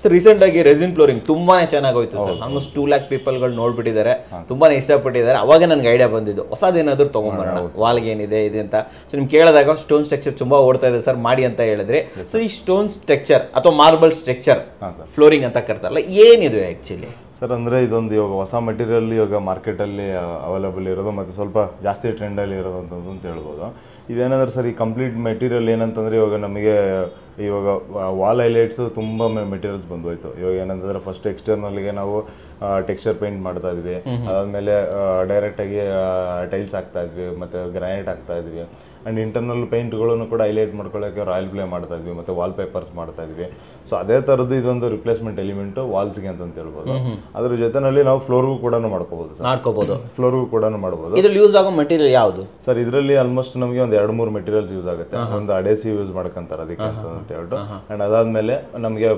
Sir recent ಆಗಿ resin flooring ತುಂಬಾನೇ ಚೆನ್ನಾಗಿ ಹೋಯ್ತು ಸರ್. ಆಲ್ಮೋಸ್ಟ್ 2 lakh ಪೀಪಲ್ಗಳು ನೋಡ್ಬಿಟ್ಟಿದ್ದಾರೆ, ತುಂಬಾನೇ ಇಷ್ಟಪಟ್ಟಿದ್ದಾರೆ. ಅವಾಗ ನನ್ಗೆ ಐಡಿಯಾ ಬಂದಿದ್ದು ಹೊಸದೇನಾದ್ರೂ ತಗೊಂಡ್ಬರೋಣ, ವಾಲ್ಗೆ ಏನಿದೆ ಇದೆ ಅಂತ. ಸೊ ನಿಮ್ಗೆ ಕೇಳಿದಾಗ ಸ್ಟೋನ್ ಸ್ಟ್ರಕ್ಚರ್ ತುಂಬಾ ಓಡ್ತಾ ಇದೆ ಸರ್ ಮಾಡಿ ಅಂತ ಹೇಳಿದ್ರೆ, ಸೊ ಈ ಸ್ಟೋನ್ ಸ್ಟ್ರಕ್ಚರ್ ಅಥವಾ ಮಾರ್ಬಲ್ ಸ್ಟ್ರಕ್ಚರ್ ಫ್ಲೋರಿಂಗ್ ಅಂತ ಕರ್ತಾರಲ್ಲ, ಏನಿದೆ ಆಕ್ಚುಲಿ ಸರ್? ಅಂದರೆ ಇದೊಂದು ಇವಾಗ ಹೊಸ ಮೆಟೀರಿಯಲ್ ಇವಾಗ ಮಾರ್ಕೆಟಲ್ಲಿ ಅವೈಲೇಬಲ್ ಇರೋದು ಮತ್ತು ಸ್ವಲ್ಪ ಜಾಸ್ತಿ ಟ್ರೆಂಡಲ್ಲಿ ಇರೋದು ಅಂತ ಹೇಳ್ಬೋದು. ಇದೇನಂದ್ರೆ ಸರ್, ಈ ಕಂಪ್ಲೀಟ್ ಮೆಟೀರಿಯಲ್ ಏನಂತಂದರೆ ಇವಾಗ ನಮಗೆ ಇವಾಗ ವಾಲ್ ಹೈಲೈಟ್ಸು ತುಂಬ ಮೆಟೀರಿಯಲ್ಸ್ ಬಂದೋಯ್ತು. ಇವಾಗ ಏನಂತಂದರೆ ಫಸ್ಟ್ ಎಕ್ಸ್ಟರ್ನಲ್ಗೆ ನಾವು ಟೆಕ್ಸ್ಚರ್ ಪೇಂಟ್ ಮಾಡ್ತಾ ಇದ್ವಿ, ಅದಾದಮೇಲೆ ಡೈರೆಕ್ಟಾಗಿ ಟೈಲ್ಸ್ ಹಾಕ್ತಾ ಇದ್ವಿ, ಮತ್ತು ಗ್ರಾನೈಟ್ ಹಾಕ್ತಾ ಇದ್ವಿ. ಆ್ಯಂಡ್ ಇಂಟರ್ನಲ್ ಪೇಂಟ್ಗಳನ್ನು ಕೂಡ ಹೈಲೈಟ್ ಮಾಡ್ಕೊಳ್ಳೋಕ್ಕೆ ರಾಯಲ್ ಪ್ಲೇ ಮಾಡ್ತಾ ಇದ್ವಿ, ಮತ್ತು ವಾಲ್ ಪೇಪರ್ಸ್ ಮಾಡ್ತಾ ಇದ್ವಿ. ಸೊ ಅದೇ ಥರದ್ದು ಇದೊಂದು ರಿಪ್ಲೇಸ್ಮೆಂಟ್ ಎಲಿಮೆಂಟು ವಾಲ್ಸ್ಗೆ ಅಂತ ಹೇಳ್ಬೋದು. ಅದ್ರ ಜೊತೆನಲ್ಲಿ ನಾವು ಫ್ಲೋರ್ಗೂ ಕೂಡ ಮಾಡ್ಕೋಬಹುದು ಸರ್, ಫ್ಲೋರ್ಗೂ ಕೂಡ ಮಾಡ್ಬೋದು. ಇದ್ರಲ್ಲಿ ಯೂಸ್ ಆಗೋ ಮೆಟೀರಿಯಲ್ ಯಾವುದು ಸರ್? ಇದರಲ್ಲಿ ಆಲ್ಮೋಸ್ಟ್ ನಮಗೆ ಒಂದು 2-3 ಮೆಟೀರಿಯಲ್ಸ್ ಯೂಸ್ ಆಗುತ್ತೆ. ಒಂದು ಅಡೆಸಿವ್ ಯೂಸ್ ಮಾಡ್ಕೊಂತಾರೆ ಅದಕ್ಕೆ ಅಂತ ಹೇಳ್ಬಿಟ್ಟು. ಆ್ಯಂಡ್ ಅದಾದಮೇಲೆ ನಮಗೆ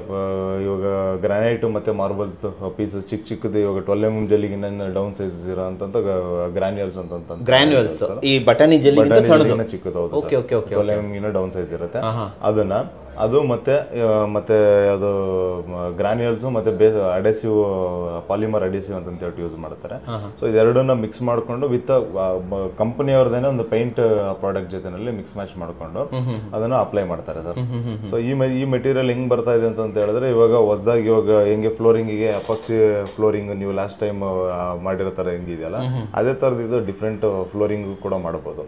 ಇವಾಗ ಗ್ರಾನೈಟು ಮತ್ತು ಮಾರ್ಬಲ್ಸ್ ಪೀಸಸ್ ಚಿಕ್ಕದು ಇವಾಗ 12 mm ಜೆಲ್ಲಿಗಿನ ಡೌನ್ ಸೈಜ್ ಇರೋಂಥ ಗ್ರಾನ್ಯೂಲ್ಸ್ ಅಂತ. ಗ್ರಾನ್ಯೂಲ್ಸ್ ಈ ಬಟಾಣಿ ಜೆಲ್ಲಿಗಿಂತ ಚಿಕ್ಕದು, ಹೌದು ಸರ್. 12 mm ಡೌನ್ ಸೈಜ್ ಇರುತ್ತೆ. ಅದು ಮತ್ತೆ ಅದು ಗ್ರಾನ್ಯೂಲ್ಸು ಮತ್ತೆ ಅಡೆಸಿವ್ ಪಾಲಿಮರ್ ಅಡೆಸಿವ್ ಅಂತ ಹೇಳ್ಬಿಟ್ಟು ಯೂಸ್ ಮಾಡ್ತಾರೆ. ಸೊ ಇದೆರಡನ್ನ ಮಿಕ್ಸ್ ಮಾಡಿಕೊಂಡು ವಿತ್ ಕಂಪನಿಯವ್ರದೇನೆ ಒಂದು ಪೇಂಟ್ ಪ್ರಾಡಕ್ಟ್ ಜೊತೆನಲ್ಲಿ ಮಿಕ್ಸ್ ಮ್ಯಾಚ್ ಮಾಡಿಕೊಂಡು ಅದನ್ನ ಅಪ್ಲೈ ಮಾಡ್ತಾರೆ ಸರ್. ಸೊ ಈ ಮೆಟೀರಿಯಲ್ ಹೆಂಗ್ ಬರ್ತಾ ಇದೆ ಅಂತ ಹೇಳಿದ್ರೆ, ಇವಾಗ ಹೊಸದಾಗಿ ಇವಾಗ ಹೆಂಗೆ ಫ್ಲೋರಿಂಗಿಗೆ ಅಪಾಕ್ಸಿ ಫ್ಲೋರಿಂಗ್ ನೀವು ಲಾಸ್ಟ್ ಟೈಮ್ ಮಾಡಿರೋ ತರ ಹೆಂಗಿದೆಯಲ್ಲ, ಅದೇ ತರದ್ ಇದು ಡಿಫ್ರೆಂಟ್ ಫ್ಲೋರಿಂಗ್ ಕೂಡ ಮಾಡಬಹುದು.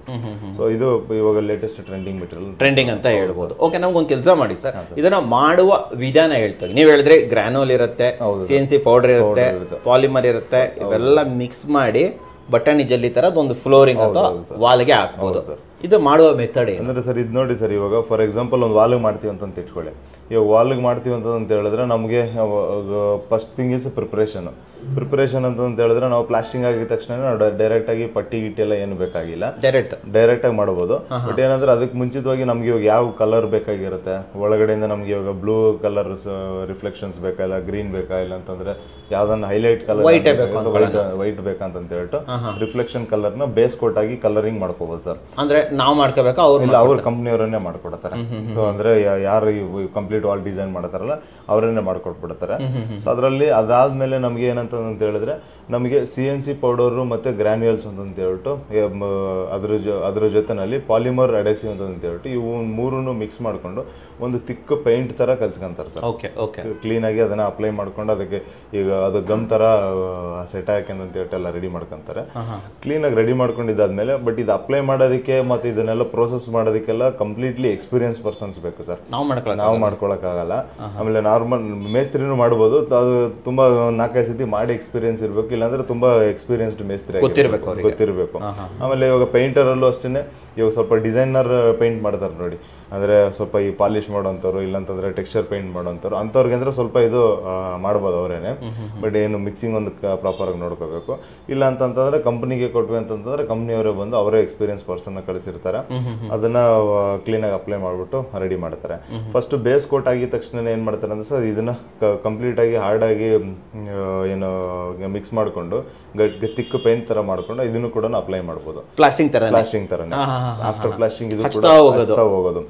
ಸೊ ಇದು ಇವಾಗ ಲೇಟೆಸ್ಟ್ ಟ್ರೆಂಡಿಂಗ್ ಅಂತ ಹೇಳ್ಬೋದು. ಓಕೆ, ನಮ್ಗೊಂದು ಕೆಲಸ ಮಾಡಿ ಸರ್, ಇದನ್ನ ಮಾಡುವ ವಿಧಾನ ಹೇಳ್ತೀವಿ. ನೀವ್ ಹೇಳಿದ್ರೆ ಗ್ರಾನೋಲ್ ಇರುತ್ತೆ, CNC ಪೌಡರ್ ಇರುತ್ತೆ, ಪಾಲಿಮರ್ ಇರುತ್ತೆ, ಇವೆಲ್ಲ ಮಿಕ್ಸ್ ಮಾಡಿ ಬಟಾಣಿ ಜಲ್ಲಿ ತರದ್ ಒಂದು ಫ್ಲೋರಿಂಗ್ ಅಥವಾ ವಾಲ್ಗೆ ಹಾಕ್ಬೋದು. ಇದು ಮಾಡುವ ಮೆಥಡ್ ಅಂದ್ರೆ ಸರ್, ಇದು ನೋಡಿ ಸರ್, ಇವಾಗ ಫಾರ್ ಎಕ್ಸಾಂಪಲ್ ಒಂದು ವಾಲ್ಗೆ ಮಾಡ್ತೀವಿ ಅಂತ ಇಟ್ಕೊಳ್ಳಿ. ಇವಾಗ ವಾಲ್ಗೆ ಮಾಡ್ತೀವಿ ಅಂತ ಹೇಳಿದ್ರೆ ನಮಗೆ ಫಸ್ಟ್ ಥಿಂಗ್ ಇಸ್ ಪ್ರಿಪರೇಷನ್ ಅಂತ ಹೇಳಿದ್ರೆ ನಾವು ಪ್ಲಾಸ್ಟಿಂಗ್ ಆಗಿದ ತಕ್ಷಣ ನಾವು ಡೈರೆಕ್ಟ್ ಆಗಿ ಪಟ್ಟಿ ಗಿಟ್ಟಿ ಎಲ್ಲ ಏನು ಬೇಕಾಗಿಲ್ಲ, ಡೈರೆಕ್ಟ್ ಆಗಿ ಮಾಡಬಹುದು. ಬಟ್ ಏನಂದ್ರೆ ಅದಕ್ಕೆ ಮುಂಚಿತವಾಗಿ ನಮ್ಗೆ ಇವಾಗ ಯಾವ ಕಲರ್ ಬೇಕಾಗಿರುತ್ತೆ, ಒಳಗಡೆಯಿಂದ ನಮ್ಗೆ ಇವಾಗ ಬ್ಲೂ ಕಲರ್ ರಿಫ್ಲೆಕ್ಷನ್ಸ್ ಬೇಕಾಗಿಲ್ಲ, ಗ್ರೀನ್ ಬೇಕಾಗಿಲ್ಲ ಅಂತಂದ್ರೆ ಯಾವ್ದನ್ನ ಹೈಲೈಟ್ ಕಲರ್ ವೈಟ್ ಬೇಕಂತ ಹೇಳ್ಬಿಟ್ಟು ರಿಫ್ಲೆಕ್ಷನ್ ಕಲರ್ ನ ಬೇಸ್ ಕೋಟ್ ಆಗಿ ಕಲರಿಂಗ್ ಮಾಡ್ಕೋಬಹುದು ಸರ್. ಅಂದ್ರೆ ನಾವು ಮಾಡ್ಕೋಬೇಕಾ ಅವ್ರ ಕಂಪ್ನಿಯವರನ್ನೇ ಮಾಡ್ಕೊಡ್ತಾರೆ. ಸೊ ಅಂದ್ರೆ ಯಾರು ಕಂಪ್ಲೀಟ್ ವಾಲ್ ಡಿಸೈನ್ ಮಾಡ್ತಾರಲ್ಲ ಅವರನ್ನೇ ಮಾಡ್ಕೊಟ್ಬಿಡ್ತಾರೆ. ಸೊ ಅದರಲ್ಲಿ ಅದಾದ್ಮೇಲೆ ನಮ್ಗೆ ಏನಂತ ಹೇಳಿದ್ರೆ, ನಮಗೆ CNC ಪೌಡರು ಮತ್ತೆ ಗ್ರಾನ್ಯೂಲ್ಸ್ ಅಂತ ಹೇಳ್ಬಿಟ್ಟು ಅದ್ರ ಜೊತೆನಲ್ಲಿ ಪಾಲಿಮರ್ ಅಡೆಸಿವ್ ಅಂತ ಹೇಳ್ಬಿಟ್ಟು ಇವು ಮೂರನ್ನು ಮಿಕ್ಸ್ ಮಾಡ್ಕೊಂಡು ಒಂದು ತಿಕ್ಕ ಪೇಂಟ್ ತರ ಕಲ್ಸ್ಕೊಂತಾರೆ ಸರ್. ಕ್ಲೀನ್ ಆಗಿ ಅದನ್ನ ಅಪ್ಲೈ ಮಾಡ್ಕೊಂಡು ಅದಕ್ಕೆ ಈಗ ಅದು ಗಮ್ ತರ ಸೆಟ್ ಹಾಕಂತ ಹೇಳ್ಬಿಟ್ಟು ಎಲ್ಲ ರೆಡಿ ಮಾಡ್ಕೊಂತಾರೆ. ಕ್ಲೀನ್ ಆಗಿ ರೆಡಿ ಮಾಡ್ಕೊಂಡಿದ್ದಾದ್ಮೇಲೆ, ಬಟ್ ಇದು ಅಪ್ಲೈ ಮಾಡೋದಕ್ಕೆ ಮತ್ತೆ ಇದನ್ನೆಲ್ಲ ಪ್ರೋಸೆಸ್ ಮಾಡೋದಕ್ಕೆಲ್ಲ ಕಂಪ್ಲೀಟ್ಲಿ ಎಕ್ಸ್ಪೀರಿಯನ್ಸ್ ಪರ್ಸನ್ಸ್ ಬೇಕು ಸರ್. ನಾವು ಮಾಡ್ಕೊಳಕ್ಕಾಗಲ್ಲ. ಆಮೇಲೆ ನಾರ್ಮಲ್ ಮೇಸ್ತ್ರಿನೂ ಮಾಡ್ಬೋದು, ಅದು ತುಂಬಾ 4-5 ಸತಿ ಮಾಡಿ ಎಕ್ಸ್ಪೀರಿಯನ್ಸ್ ಇರ್ಬೇಕು, ಇಲ್ಲಾಂದ್ರೆ ತುಂಬಾ ಎಕ್ಸ್ಪೀರಿಯನ್ಸ್ಡ್ ಮೇಸ್ತ್ರಿ ಗೊತ್ತಿರಬೇಕು. ಆಮೇಲೆ ಇವಾಗ ಪೇಂಟರ್ ಅಲ್ಲೂ ಅಷ್ಟೇ, ಇವಾಗ ಸ್ವಲ್ಪ ಡಿಸೈನರ್ ಪೇಂಟ್ ಮಾಡ್ತಾರೆ ನೋಡಿ, ಅಂದ್ರೆ ಸ್ವಲ್ಪ ಈ ಪಾಲಿಶ್ ಮಾಡೋಂಥವ್ರು, ಇಲ್ಲಾಂತಂದ್ರೆ ಟೆಕ್ಸ್ಚರ್ ಪೇಂಟ್ ಮಾಡೋಂಥವ್ರು, ಅಂಥವ್ರಿಗೆ ಅಂದ್ರೆ ಸ್ವಲ್ಪ ಇದು ಮಾಡ್ಬೋದು ಅವರೇನೆ. ಬಟ್ ಏನು ಮಿಕ್ಸಿಂಗ್ ಒಂದು ಪ್ರಾಪರ್ ಆಗಿ ನೋಡ್ಕೋಬೇಕು. ಇಲ್ಲ ಅಂತಂದ್ರೆ ಕಂಪ್ನಿಗೆ ಕೊಟ್ವಿ ಅಂತಂದ್ರೆ ಕಂಪ್ನಿಯವರೇ ಬಂದು ಅವರೇ ಎಕ್ಸ್ಪೀರಿಯನ್ಸ್ ಪರ್ಸನ್ ಕಳಿಸಿರ್ತಾರೆ, ಅದನ್ನ ಕ್ಲೀನ್ ಆಗಿ ಅಪ್ಲೈ ಮಾಡ್ಬಿಟ್ಟು ರೆಡಿ ಮಾಡ್ತಾರೆ. ಫಸ್ಟ್ ಬೇಸ್ ಕೋಟ್ ಆಗಿದ ತಕ್ಷಣ ಏನ್ ಮಾಡ್ತಾರೆ ಅಂದ್ರೆ ಸರ್, ಇದನ್ನ ಕಂಪ್ಲೀಟ್ ಆಗಿ ಹಾರ್ಡ್ ಆಗಿ ಏನು ಮಿಕ್ಸ್ ಮಾಡ್ಕೊಂಡು ತಿಕ್ಕ ಪೇಂಟ್ ತರ ಮಾಡ್ಕೊಂಡು ಇದನ್ನು ಕೂಡ ಅಪ್ಲೈ ಮಾಡ್ಬೋದು. ಪ್ಲಾಸ್ಟಿಂಗ್ ತರ ಆಫ್ಟರ್ ಪ್ಲಾಸ್ಟಿಂಗ್ ಇದು ಕೂಡ ಹೋಗೋದು.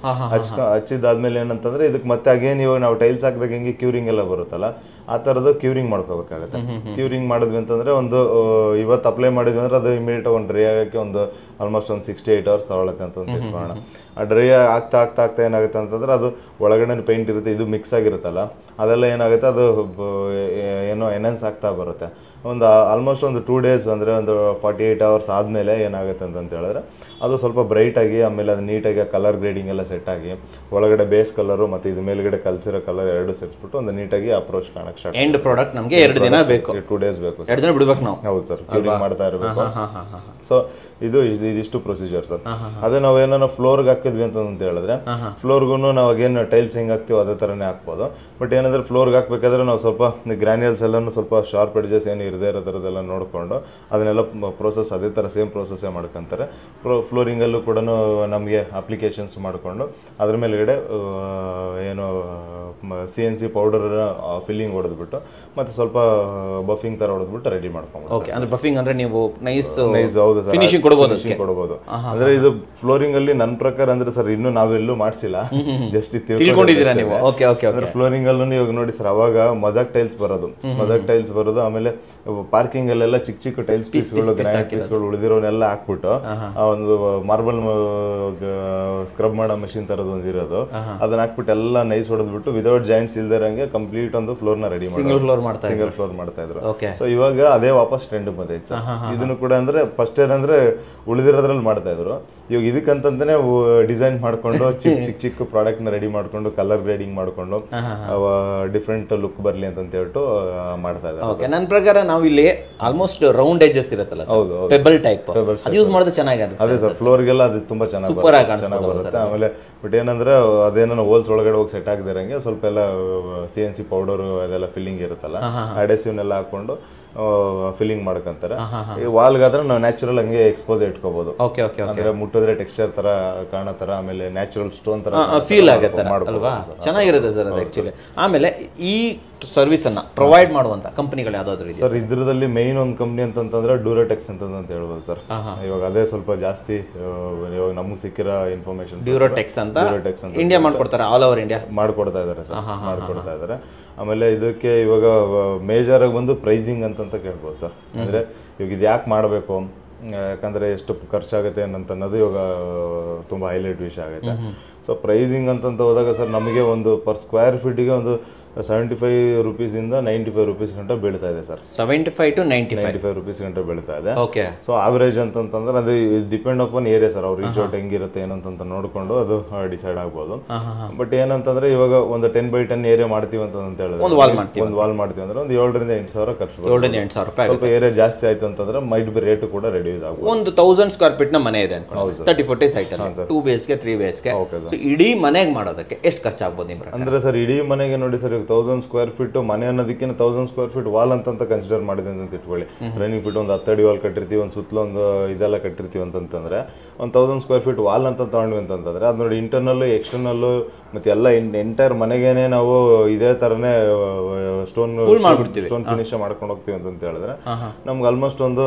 ಹಚ್ಚಿದಾದ್ಮೇಲೆ ಏನಂತಂದ್ರೆ ಇದಕ್ಕೆ ಮತ್ತೆ ಅಗೇನ್ ಇವಾಗ ನಾವು ಟೈಲ್ಸ್ ಹಾಕಿದಾಗ ಹೆಂಗೆ ಕ್ಯೂರಿಂಗ್ ಎಲ್ಲ ಬರುತ್ತಲ್ಲ, ಆ ತರದ ಕ್ಯೂರಿಂಗ್ ಮಾಡ್ಕೋಬೇಕಾಗುತ್ತೆ. ಕ್ಯೂರಿಂಗ್ ಮಾಡಿದ್ವಿ ಅಂತಂದ್ರೆ ಒಂದು ಇವತ್ತು ಅಪ್ಲೈ ಮಾಡಿದ್ವಿ ಅಂದ್ರೆ ಅದು ಇಮಿಡಿಯೇಟ್ ಒಂದು ಡ್ರೈ ಆಗಕ್ಕೆ ಒಂದು ಆಲ್ಮೋಸ್ಟ್ ಒಂದು 6-8 hours ತಗೊಳತ್ತೆ ಅಂತ ತಿಳ್ಕೊಳ್ಳೋಣ. ಆ ಡ್ರೈ ಆಗ್ತಾ ಏನಾಗುತ್ತೆ ಅಂತಂದ್ರೆ ಅದು ಒಳಗಡೆ ಪೇಂಟ್ ಇರುತ್ತೆ, ಇದು ಮಿಕ್ಸ್ ಆಗಿರುತ್ತಲ್ಲ, ಅದೆಲ್ಲ ಏನಾಗುತ್ತೆ, ಅದು ಏನೋ ಎನ್ಹಾನ್ಸ್ ಆಗ್ತಾ ಬರುತ್ತೆ. ಒಂದು ಆಲ್ಮೋಸ್ಟ್ ಒಂದು 2 days ಅಂದರೆ ಒಂದು 48 hours ಆದಮೇಲೆ ಏನಾಗುತ್ತೆ ಅಂತ ಹೇಳಿದ್ರೆ ಅದು ಸ್ವಲ್ಪ ಬ್ರೈಟ್ ಆಗಿ, ಆಮೇಲೆ ಅದು ನೀಟಾಗಿ ಕಲರ್ ಗ್ರೇಡಿಂಗ್ ಎಲ್ಲ ಸೆಟ್ ಆಗಿ ಒಳಗಡೆ ಬೇಸ್ ಕಲರು ಮತ್ತು ಇದು ಮೇಲ್ಗಡೆ ಕಲ್ಸಿರೋ ಕಲರ್ ಎರಡು ಸೆಟ್ಬಿಟ್ಟು ಒಂದು ನೀಟಾಗಿ ಅಪ್ರೋಚ್ ಕಾಣಕ್ಕೆ ಸ್ಟಾರ್ಟ್. ಎಂಡ್ ಪ್ರಾಡಕ್ಟ್ ನಮಗೆ 2 ದಿನ ಬೇಕು, 2 days ಬೇಕು, 2 ದಿನ ಬಿಡಬೇಕು ನಾವು. ಹೌದು ಸರ್, ಕ್ಯೂರಿಂಗ್ ಮಾಡ್ತಾ ಇರಬೇಕು. ಸೊ ಇದಿಷ್ಟು ಪ್ರೊಸೀಜರ್ ಸರ್. ಅದೇ ನಾವು ಏನಾರ ಫ್ಲೋರ್ಗೆ ಹಾಕಿದ್ವಿ ಅಂತ ಹೇಳಿದ್ರೆ, ಫ್ಲೋರ್ಗೂ ನಾವು ಏನು ಟೈಲ್ಸ್ ಹೆಂಗೆ ಹಾಕ್ತೀವಿ ಅದೇ ಥರನೇ ಹಾಕ್ಬೋದು. ಬಟ್ ಏನಂದ್ರೆ ಫ್ಲೋರ್ಗೆ ಹಾಕ್ಬೇಕಾದ್ರೆ ನಾವು ಸ್ವಲ್ಪ ಗ್ರಾನ್ಯೂಲ್ಸ್ ಎಲ್ಲನೂ ಸ್ವಲ್ಪ ಶಾರ್ಪ್ ಎಡ್ಜಸ್ ಏನು ಇರದೇ ಇರೋ ಥರದ್ದೆಲ್ಲ ನೋಡಿಕೊಂಡು ಅದನ್ನೆಲ್ಲ ಪ್ರೋಸೆಸ್ ಅದೇ ಥರ ಸೇಮ್ ಪ್ರೋಸೆಸ್ಸೇ ಮಾಡ್ಕೊತಾರೆ. ಫ್ಲೋರಿಂಗಲ್ಲೂ ಕೂಡ ನಮಗೆ ಅಪ್ಲಿಕೇಶನ್ಸ್ ಮಾಡಿಕೊಂಡು ಅದ್ರ ಮೇಲ್ಗಡೆ ಏನು CNC ಪೌಡರ್ ಫಿಲ್ಲಿಂಗ್ ಹೊಡೆದ್ಬಿಟ್ಟು ಮತ್ತೆ ಸ್ವಲ್ಪ ಬಫಿಂಗ್ ತರ ಹೊಡೆದ್ಬಿಟ್ಟು ರೆಡಿ ಮಾಡ್ಕೊಂಬೋದು. ಓಕೆ, ಅಂದ್ರೆ ಬಫಿಂಗ್ ಅಂದ್ರೆ ನೀವು ನೈಸ್ ಹೌದು ಸರ್, ಫಿನಿಶಿಂಗ್ ಕೊಡಬಹುದು. ಅಂದ್ರೆ ಇದು ಫ್ಲೋರಿಂಗ್ ಅಲ್ಲಿ ನನ್ನ ಪ್ರಕಾರ ಅಂದ್ರೆ ಸರ್ ಇನ್ನೂ ನಾವೆಲ್ಲೂ ಮಾಡ್ಸಿಲ್ಲ, ಜಸ್ಟ್ ತಿಳ್ಕೊಂಡಿದ್ದೀರಾ ನೀವು? Okay okay okay. ಅಂದ್ರೆ ಫ್ಲೋರಿಂಗ್ ಅಲ್ಲೂ ಇವಾಗ ನೋಡಿ ಸರ್, ಅವಾಗ ಮಜಾಕ್ ಟೈಲ್ಸ್ ಬರೋದು, ಆಮೇಲೆ ಪಾರ್ಕಿಂಗ್ ಅಲ್ಲೆಲ್ಲ ಚಿಕ್ಕ ಚಿಕ್ಕ ಟೈಲ್ಸ್ ಪೀಸ್ಗಳು, ಗ್ರಾನೈಟ್ ಪೀಸ್ಗಳು ಉಳಿದಿರೋನೆಲ್ಲ ಹಾಕ್ಬಿಟ್ಟು ಒಂದು ಮಾರ್ಬಲ್ ಸ್ಕ್ರಬ್ ಮಾಡೋ ಮಷಿನ್ ತರದ್ ಒಂದು ಇರೋದು, ಅದನ್ನ ಹಾಕ್ಬಿಟ್ಟು ಎಲ್ಲ ನೈಸ್ ಹೊಡೆದ್ಬಿಟ್ಟು ವಿದೌಟ್ ಜಾಯಿಂಟ್ಸ್ ಇಲ್ದಿರಂಗೆ ಕಂಪ್ಲೀಟ್ ಒಂದು ಫ್ಲೋರ್ ನ ರೆಡಿ ಮಾಡಿ ಸಿಂಗಲ್ ಫ್ಲೋರ್ ಮಾಡ್ತಾ ಇದ್ರು. ಸೊ ಇವಾಗ ಅದೇ ವಾಪಸ್ ಟ್ರೆಂಡ್ ಬಂದೈತೆ ಸರ್. ಇದನ್ನು ಕೂಡ ಅಂದ್ರೆ ಫಸ್ಟ್ ಏನಂದ್ರೆ ಉಳಿದಿರೋದ್ರಲ್ಲಿ ಮಾಡ್ತಾ ಇದ್ರು, ಇವಾಗ ಇದಕ್ಕಂತಾನೆ ಡಿಸೈನ್ ಮಾಡ್ಕೊಂಡು ಚಿಕ್ಕ ಪ್ರಾಡಕ್ಟ್ ನ ರೆಡಿ ಮಾಡ್ಕೊಂಡು ಕಲರ್ ಗ್ರೇಡಿಂಗ್ ಮಾಡ್ಕೊಂಡು ಡಿಫ್ರೆಂಟ್ ಲುಕ್ ಬರ್ಲಿ ಅಂತ ಹೇಳ್ಬಿಟ್ಟು ಮಾಡ್ತಾ ಇದ್ದಾರೆ. ನನ್ನ ಪ್ರಕಾರ ನಾವು ಇಲ್ಲಿ ಆಲ್ಮೋಸ್ಟ್ ರೌಂಡ್ ಎಡ್ಜಸ್ ಇರುತ್ತಲ್ಲ, ಪೆಬಲ್ ಟೈಪ್, ಅದು ಯೂಸ್ ಮಾಡೋದು ಚೆನ್ನಾಗಿರುತ್ತೆ. ಅದೇ ಸರ್, ಫ್ಲೋರ್ಗೆಲ್ಲ ಅದು ತುಂಬಾ ಚೆನ್ನಾಗಿ ಬರುತ್ತೆ. ಆಮೇಲೆ ಬಟ್ ಏನಂದ್ರೆ ಅದೇನೋ ಹೋಲ್ಸ್ ಒಳಗಡೆ ಹೋಗಿ ಸೆಟ್ ಆಗದಿರಂಗೆ ಸ್ವಲ್ಪ ಎಲ್ಲ CNC ಪೌಡರ್ ಅದೆಲ್ಲ ಫಿಲ್ಲಿಂಗ್ ಇರುತ್ತಲ್ಲ, ಅಡೆಸಿವ್ನೆಲ್ಲ ಹಾಕೊಂಡು ಫಿಲ್ಲಿಂಗ್ ಮಾಡ್ಕೊಂತಾರೆ. ಈ ವಾಲ್ಗಾದ್ರೆ ನಾವು ನ್ಯಾಚುರಲ್ ಹಂಗೆ ಎಕ್ಸ್ಪೋಸ್ ಇಟ್ಕೋಬಹುದು, ಅಂದ್ರೆ ಮುಟ್ಟಿದ್ರೆ ಟೆಕ್ಸ್ಚರ್ ತರ ಕಾಣೋ ತರ, ಆಮೇಲೆ ನ್ಯಾಚುರಲ್ ಸ್ಟೋನ್ ತರ ಫೀಲ್ ಆಗುತ್ತೆ ಅಲ್ವಾ, ಚೆನ್ನಾಗಿರುತ್ತೆ ಸರ್ ಅದು ಆಕ್ಚುಲಿ. ಆಮೇಲೆ ಈ ಸರ್ವಿಸ್ ಅನ್ನ ಪ್ರೊವೈಡ್ ಮಾಡುವಂತ ಕಂಪನಿಗಳು ಯಾವ್ದಾದ್ರು ಇದೆ ಸರ್? ಇದ್ರದಲ್ಲಿ ಮೈನ್ ಒಂದು ಕಂಪ್ನಿ ಅಂತಂದ್ರೆ ಡ್ಯೂರೋಟೆಕ್ಸ್ ಅಂತ ಹೇಳ್ಬೋದು ಸರ್. ಇವಾಗ ಅದೇ ಸ್ವಲ್ಪ ಜಾಸ್ತಿ ಇವಾಗ ನಮ್ಗೆ ಸಿಕ್ಕಿರೋ ಇನ್ಫಾರ್ಮೇಶನ್, ಡ್ಯೂರೋಟೆಕ್ಸ್ ಅಂತ ಇಂಡಿಯಾ ಮಾಡ್ಕೊಡ್ತಾರೆ, ಆಲ್ ಓವರ್ ಇಂಡಿಯಾ ಮಾಡ್ಕೊಡ್ತಾ ಇದಾರೆ ಸರ್, ಮಾಡ್ಕೊಡ್ತಾ ಇದಾರೆ. ಆಮೇಲೆ ಇದಕ್ಕೆ ಇವಾಗ ಮೇಜರ್ ಆಗಿ ಬಂದು ಪ್ರೈಸಿಂಗ್ ಅಂತ ಕೇಳ್ಬೋದು ಸರ್. ಅಂದ್ರೆ ಇವಾಗ ಇದು ಯಾಕೆ ಮಾಡಬೇಕು, ಯಾಕಂದ್ರೆ ಎಷ್ಟು ಖರ್ಚಾಗುತ್ತೆ ಅನ್ನೋದು ಇವಾಗ ತುಂಬಾ ಹೈಲೈಟ್ ವಿಷಯ ಆಗುತ್ತೆ. ಸೊ ಪ್ರೈಸಿಂಗ್ ಅಂತ ಹೋದಾಗ ಸರ್, ನಮಗೆ ಒಂದು ಪರ್ ಸ್ಕ್ವೇರ್ ಫೀಟ್ಗೆ ಒಂದು 75 ರೂಪೀಸಿಂದ 95 ರೂಪೀಸ್ ಗಂಟ ಬೀಳ್ತಾ ಇದೆ ಸರ್. 75 to 95 ರೂಪೀಸ್ ಗಂಟ ಬೀಳ್ತಾ ಇದೆ. ಓಕೆ. ಸೊ ಆವರೇಜ್ ಅಂತಂದ್ರೆ ಅದು ಡಿಪೆಂಡ್ ಅಪಾನ್ ಏರಿಯಾ ಸರ್, ಅವ್ರ ರಿಸೋರ್ಟ್ ಹೆಂಗಿರುತ್ತೆ ಏನಂತ ನೋಡ್ಕೊಂಡು ಅದು ಡಿಸೈಡ್ ಆಗ್ಬೋದು. ಬಟ್ ಏನಂತಂದ್ರೆ ಇವಾಗ ಒಂದು 10x10 ಏರಿಯಾ ಮಾಡ್ತೀವಿ ಅಂತ ಹೇಳಿದ್ರೆ, ಒಂದು ವಾಲ್ ಮಾಡ್ತೀವಿ ಅಂದ್ರೆ ಒಂದು 7 ರಿಂದ 8 ಸಾವಿರ ಖರ್ಚು ಬರುತ್ತೆ. ಸ್ವಲ್ಪ ಏರಿಯಾ ಜಾಸ್ತಿ ಆಯ್ತು ಅಂತಂದ್ರೆ ಮೈಟ್ ಬಿ ರೇಟ್ ಕೂಡ ರೆಡ್ಯೂಸ್ ಆಗ್ಬೋದು. ಒಂದು 1000 ಸ್ಕ್ವೇರ್ ಫೀಟ್ ನ ಮನೆ ಇದೆ ಅನ್ಕೊಳ್ಳಿ, 30-40 ಸೈಟ್ ಅಲ್ಲಿ 2 BHK 3 BHK. ಇಡೀ ಮನೆಗೆ ಮಾಡೋದಕ್ಕೆ ಎಷ್ಟು ಖರ್ಚಾಗ್ಬೋದು ನಿಮ್ಗೆ? ಅಂದ್ರೆ ಸರ್ ಇಡೀ ಮನೆಗೆ ನೋಡಿ ಸರ್, 1000 ಸ್ಕ್ವೇರ್ ಫೀಟ್ ಮನೆ ಅನ್ನೋದಕ್ಕೆ 1000 ಸ್ಕ್ವೇರ್ ಫೀಟ್ ವಾಲ್ ಅಂತ ಕನ್ಸಿಡರ್ ಮಾಡಿದೆ ಅಂತ ಇಟ್ಕೊಳ್ಳಿ. ರನ್ನಿಂಗ್ ಫೀಟ್ ಒಂದು 10 ಅಡಿ ವಾಲ್ ಕಟ್ಟಿರ್ತೀವಿ, ಒಂದು ಸುತ್ತಲೂ ಒಂದು ಇದೆಲ್ಲ ಕಟ್ಟಿರ್ತೀವಿ ಅಂತಂದ್ರೆ ಒಂದು 1000 ಸ್ಕ್ವೇರ್ ಫೀಟ್ ವಾಲ್ ಅಂತ ತಗೊಂಡ್ವಿ ಅಂತಂದ್ರೆ ಅದು ನೋಡಿ ಇಂಟರ್ನಲ್ ಎಕ್ಸ್ಟರ್ನಲ್ ಮತ್ತೆ ಎಲ್ಲ ಎಂಟೈರ್ ಮನೆಗೇನೆ ನಾವು ಇದೇ ತರನೇ ಸ್ಟೋನ್ ಫಿನಿಶ್ ಮಾಡ್ಕೊಂಡು ಹೋಗ್ತೀವಿ ಅಂತ ಹೇಳಿದ್ರೆ ನಮ್ಗೆ ಆಲ್ಮೋಸ್ಟ್ ಒಂದು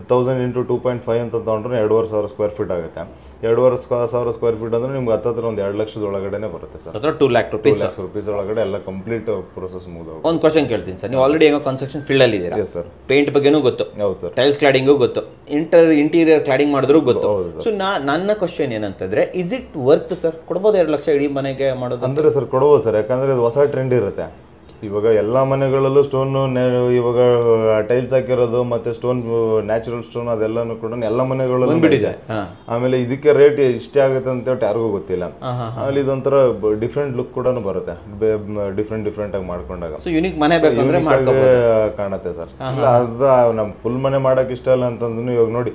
1000 into 2.5 ಅಂತ ತಗೊಂಡ್ರೆ 2500 ಸ್ಕ್ವೇರ್ ಫೀಟ್ ಆಗುತ್ತೆ. 2500 ಸ್ಕ್ವೇರ್ ಫೀಟ್ ಅಂದ್ರೆ ನಿಮ್ಗೆ ಹತ್ತಿರ ಒಂದು 2 ಲಕ್ಷದ ಒಳಗಡೆ ಬರುತ್ತೆ ಸರ್. 2 lakh rupees ಒಳಗಡೆ ಎಲ್ಲ ಕಂಪ್ಲೀಟ್ ಪ್ರೊಸೆಸ್ ಮುಗಿದೋಗುತ್ತೆ. ಒಂದು ಕ್ವಶನ್ ಕೇಳ್ತೀನಿ ಸರ್, ನೀವು ಆಲ್ರೆಡಿ ಏನೋ ಕನ್ಸ್ಟ್ರಕ್ಷನ್ ಫೀಲ್ಡ್ ಅಲ್ಲಿ ಇದ್ದೀರಾ ಸರ್, ಪೇಂಟ್ ಬಗ್ಗೆನೂ ಗೊತ್ತು, ಹೌದು ಸರ್, ಟೈಲ್ಸ್ ಕ್ಲಾಡಿಂಗು ಗೊತ್ತು, ಇಂಟೀರಿಯರ್ ಕ್ಲಾಡಿಂಗ್ ಮಾಡಿದ್ರು ಗೊತ್ತು. ಸೊ ನನ್ನ ಕ್ವಶನ್ ಏನಂತಂದ್ರೆ, ಇಸ್ ಇಟ್ ವರ್ತ್ ಸರ್? ಕೊಡ್ಬೋದು 2 ಲಕ್ಷ ಇಡೀ ಮನೆಗೆ ಮಾಡೋದು ಅಂದ್ರೆ ಸರ್? ಕೊಡ್ಬೋದು ಸರ್, ಯಾಕಂದ್ರೆ ಇದು ಹೊಸ ಟ್ರೆಂಡ್ ಇರುತ್ತೆ. ಇವಾಗ ಎಲ್ಲಾ ಮನೆಗಳಲ್ಲೂ ಸ್ಟೋನ್, ಇವಾಗ ಟೈಲ್ಸ್ ಹಾಕಿರೋದು ಮತ್ತೆ ಸ್ಟೋನ್, ನ್ಯಾಚುರಲ್ ಸ್ಟೋನ್ ಅದೆಲ್ಲಾನು ಕೂಡ ಎಲ್ಲ ಮನೆಗಳಲ್ಲೂ ಬಂದ್ಬಿಟ್ಟಿದೆ. ಆಮೇಲೆ ಇದಕ್ಕೆ ರೇಟ್ ಇಷ್ಟೇ ಆಗುತ್ತೆ ಅಂತ ಯಾರಿಗೂ ಗೊತ್ತಿಲ್ಲ. ಆಮೇಲೆ ಇದೊಂಥರ ಡಿಫ್ರೆಂಟ್ ಲುಕ್ ಕೂಡ ಬರುತ್ತೆ, ಡಿಫ್ರೆಂಟ್ ಆಗಿ ಮಾಡ್ಕೊಂಡಾಗ ಯೂನಿಕ್ ಮನೆ ಕಾಣುತ್ತೆ ಸರ್. ಅದ ನಮ್ ಫುಲ್ ಮನೆ ಮಾಡಕ್ ಇಷ್ಟ ಇಲ್ಲ ಅಂತಂದ್ರು ಇವಾಗ ನೋಡಿ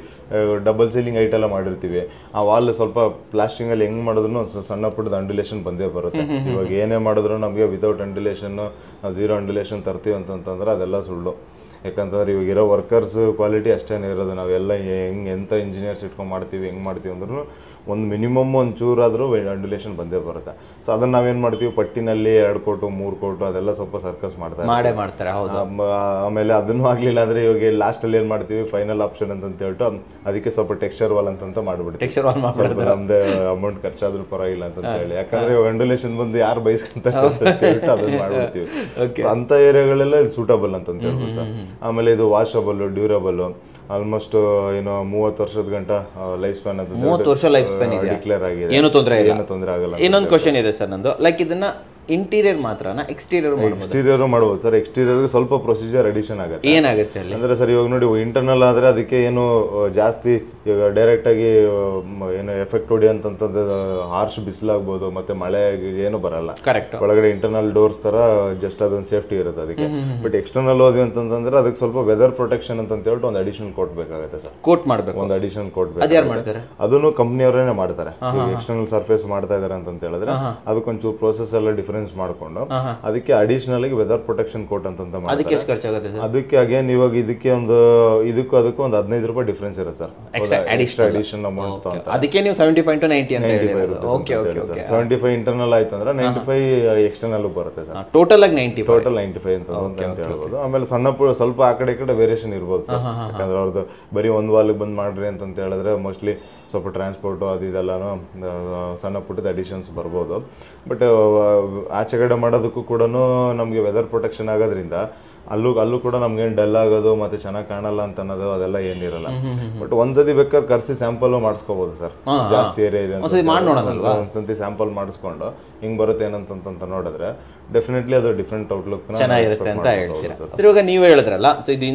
ಡಬಲ್ ಸೀಲಿಂಗ್ ಐಟ್ ಎಲ್ಲ ಮಾಡಿರ್ತೀವಿ, ಆ ವಾಲ್ ಸ್ವಲ್ಪ ಪ್ಲಾಸ್ಟಿಂಗ್ ಅಲ್ಲಿ ಹೆಂಗ್ ಮಾಡಿದ್ರು ಸಣ್ಣ ಪುಟ್ಟದ ಅಂಡುಲೇಷನ್ ಬಂದೇ ಬರುತ್ತೆ. ಇವಾಗ ಏನೇ ಮಾಡಿದ್ರು ನಮಗೆ ವಿತೌಟ್ ಅಂಡುಲೇಷನ್, 0 ಅಂಡುಲೇಷನ್ ತರ್ತೀವಿ ಅಂತಂದ್ರೆ ಅದೆಲ್ಲ ಸುಳ್ಳು. ಯಾಕಂತಂದ್ರೆ ಇವಾಗ ಇರೋ ವರ್ಕರ್ಸ್ ಕ್ವಾಲಿಟಿ ಅಷ್ಟೇನೇ ಇರೋದು. ನಾವೆಲ್ಲ ಎಂತ ಇಂಜಿನಿಯರ್ಸ್ ಇಟ್ಕೊಂಡು ಮಾಡ್ತೀವಿ, ಹೆಂಗ್ ಮಾಡ್ತೀವಿ ಅಂದ್ರೂ ಒಂದು ಮಿನಿಮಮ್ ಒಂಚೂರಾದ್ರೂ ಅಂಡುಲೇಷನ್ ಬಂದೇ ಬರುತ್ತೆ. ಸೊ ಅದನ್ನ ನಾವೇನ್ ಮಾಡ್ತೀವಿ, ಪಟ್ಟಿನಲ್ಲಿ 2 ಕೋಟು 3 ಕೋಟು ಅದೆಲ್ಲ ಸ್ವಲ್ಪ ಸರ್ಕಸ್ ಮಾಡ್ತಾರೆ. ಆಮೇಲೆ ಅದನ್ನು ಆಗ್ಲಿಲ್ಲ ಅಂದ್ರೆ ಇವಾಗ ಲಾಸ್ಟ್ ಅಲ್ಲಿ ಏನ್ ಮಾಡ್ತೀವಿ, ಫೈನಲ್ ಆಪ್ಷನ್ ಅಂತ ಹೇಳ್ಬಿಟ್ಟು ಅದಕ್ಕೆ ಸ್ವಲ್ಪ ಟೆಕ್ಸ್ಚರ್ ವಾಲ್ ಅಂತ ಮಾಡ್ಬಿಡ್ತೀವಿ. ನಮ್ದು ಅಮೌಂಟ್ ಖರ್ಚಾದ್ರೂ ಪರವಾಗಿಲ್ಲ ಅಂತ ಹೇಳಿ, ಯಾಕಂದ್ರೆ ಅಂಡುಲೇಷನ್ ಬಂದು ಯಾರು ಬಯಸ್ಕೊಂತ ಅದನ್ನ ಮಾಡ್ಬಿಡ್ತೀವಿ. ಅಂತ ಏರಿಯಾಗಳೆಲ್ಲ ಸೂಟಬಲ್ ಅಂತ ಹೇಳ್ಬೋದು ಸರ್. ಆಮೇಲೆ ಇದು ವಾಷಬಲ್, ಡ್ಯೂರಬಲ್, ಆಲ್ಮೋಸ್ಟ್ ಏನು 30 ವರ್ಷದ ಗಂಟ ಲೈಫ್ ಸ್ಪ್ಯಾನ್ ಅಂತ 30 ವರ್ಷ ಲೈಫ್ ಸ್ಪ್ಯಾನ್ ಇದೆ, ಡಿಕ್ಲೇರ್ ಆಗಿದೆ, ಏನು ತೊಂದರೆ ಆಗಲ್ಲ. ಇನ್ನೊಂದು ಕ್ವಶನ್ ಇದೆ ಸರ್ ನಂದು, ಲೈಕ್ ಇದನ್ನ ಇಂಟೀರಿಯರ್ ಮಾತ್ರನಾ ಎಕ್ಸ್ಟೀರಿಯರ್ ಮಾಡ್ಬೋದು ಸರ್? ಎಕ್ಸ್ಟೀರಿಯರ್ ಸ್ವಲ್ಪ ಪ್ರೊಸೀಜರ್ ಅಡಿಷನ್ ಆಗುತ್ತೆ. ಏನಾಗುತ್ತೆ ಅಂದ್ರೆ ಸರ್ ಇವಾಗ ನೋಡಿ ಇಂಟರ್ನಲ್ ಆದ್ರೆ ಅದಕ್ಕೆ ಏನು ಜಾಸ್ತಿ ಇವಾಗ ಡೈರೆಕ್ಟ್ ಆಗಿ ಏನು ಎಫೆಕ್ಟ್ ಹೊಡಿಯಂತಂತದ್ದು ಹಾರ್ಶ್ ಬಿಸಿಲಾಗ್ಬೋದು, ಮತ್ತೆ ಮಳೆ ಏನು ಬರಲ್ಲ. ಕರೆಕ್ಟ್. ಒಳಗಡೆ ಇಂಟರ್ನಲ್ ಡೋರ್ಸ್ ತರ ಜಸ್ಟ್ ಅದೊಂದು ಸೇಫ್ಟಿ ಇರುತ್ತೆ ಅದಕ್ಕೆ. ಬಟ್ ಎಕ್ಸ್ಟರ್ನಲ್ ಹೋದ್ವಿ ಅಂತಂದ್ರೆ ಅದಕ್ಕೆ ಸ್ವಲ್ಪ ವೆದರ್ ಪ್ರೊಟೆಕ್ಷನ್ ಅಂತ ಹೇಳ್ಬಿಟ್ಟು ಒಂದು ಅಡಿಷನಲ್ ಕೋಟ್ ಬೇಕಾಗುತ್ತೆ ಸರ್. ಕೋಟ್ ಮಾಡಬೇಕು, ಒಂದು ಅಡಿಷನಲ್ ಕೋಟ್ ಬೇಕು. ಅದನ್ನು ಕಂಪ್ನಿಯವರೇನೆ ಮಾಡ್ತಾರೆ. ಎಕ್ಸ್ಟರ್ನಲ್ ಸರ್ಫೇಸ್ ಮಾಡ್ತಾ ಇದಾರೆ ಅಂತ ಹೇಳಿದ್ರೆ ಅದಕ್ಕೊಂಚೂರು ಪ್ರೋಸೆಸ್ ಎಲ್ಲ ಡಿಫ್ರೆಂಟ್ ಡಿಫರೆನ್ಸ್ ಮಾಡ್ಕೊಂಡು ಅದಕ್ಕೆ ಅಡಿಷನಲ್ ಆಗಿ ವೆದರ್ ಪ್ರೊಟೆಕ್ಷನ್ ಕೋಟ್ ಅಂತ ಅದಕ್ಕೆ ಎಷ್ಟು ಖರ್ಚಾಗುತ್ತೆ ಸರ್? ಅದಕ್ಕೆ ಅಗೇನ್ ಇವಾಗ ಇದಕ್ಕೆ ಒಂದು ಇದಕ್ಕೂ ಅದಕ್ಕೂ ಒಂದು 15 ರೂಪಾಯಿ ಡಿಫರೆನ್ಸ್ ಇರುತ್ತೆ ಸರ್, ಅಡಿಷನಲ್ ಅಮೌಂಟ್ ಅಂತ. ಅದಕ್ಕೆ ನೀವು 75 to 90 ಅಂತ ಹೇಳಿದ್ರು. Okay okay okay. 75 ಇಂಟರ್ನಲ್ ಆಯ್ತು ಅಂದ್ರೆ 95 ಎಕ್ಸ್ಟರ್ನಲ್ ಬರುತ್ತೆ ಸರ್. ಟೋಟಲ್ ಆಗಿ 95. ಟೋಟಲ್ 95 ಅಂತ ಹೇಳ್ಬೋದು. ಆಮೇಲೆ ಸಣ್ಣ ಸ್ವಲ್ಪ ಆ ಕಡೆ ಈ ಕಡೆ ವೇರಿಯೇಷನ್ ಇರ್ಬೋದು ಸರ್, ಯಾಕಂದ್ರೆ ಅವ್ರದ್ದು ಬರೀ ಒಂದು ವಾಲ್ಗೆ ಬಂದ್ ಮಾಡ್ರಿ ಅಂತ ಹೇಳಿದ್ರೆ ಮೋಸ್ಟ್ಲಿ ಸ್ವಲ್ಪ ಟ್ರಾನ್ಸ್ಪೋರ್ಟು ಅದು ಇದೆಲ್ಲನೂ ಸಣ್ಣ ಪುಟ್ಟದ ಅಡಿಷನ್ಸ್ ಬರ್ಬೋದು. ಬಟ್ ಆಚೆಗಡೆ ಮಾಡೋದಕ್ಕೂ ಕೂಡ ನಮಗೆ ವೆದರ್ ಪ್ರೊಟೆಕ್ಷನ್ ಆಗೋದ್ರಿಂದ ಅಲ್ಲೂ ಕೂಡ ನಮ್ಗೇನು ಡಲ್ ಆಗೋದು ಮತ್ತೆ ಚೆನ್ನಾಗಿ ಕಾಣಲ್ಲ ಅಂತ ಅನ್ನೋದು ಅದೆಲ್ಲ ಏನಿರಲ್ಲ. ಬಟ್ ಒಂದ್ಸತಿ ಬೇಕಾದ್ರೆ ಕರ್ಸಿ ಸ್ಯಾಂಪಲ್ ಮಾಡಿಸ್ಕೋಬಹುದು ಸರ್, ಜಾಸ್ತಿ ಏರಿಯಾ ಇದೆ ಒಂದ್ಸತಿ ಸ್ಯಾಂಪಲ್ ಮಾಡಿಸ್ಕೊಂಡು ಹಿಂಗ್ ಬರುತ್ತೆ ಏನಂತ ನೋಡಿದ್ರೆ ಡೆಫಿನೆಟ್ಲಿ ಅದು ಡಿಫ್ರೆಂಟ್ ಔಟ್ಲುಕ್ ಚೆನ್ನಾಗಿರುತ್ತೆ ಅಂತ ಹೇಳ್ತೀರಾ ಸರ್. ಇವಾಗ ನೀವು ಹೇಳಿದ್ರಲ್ಲ, ಸೊ ಇದು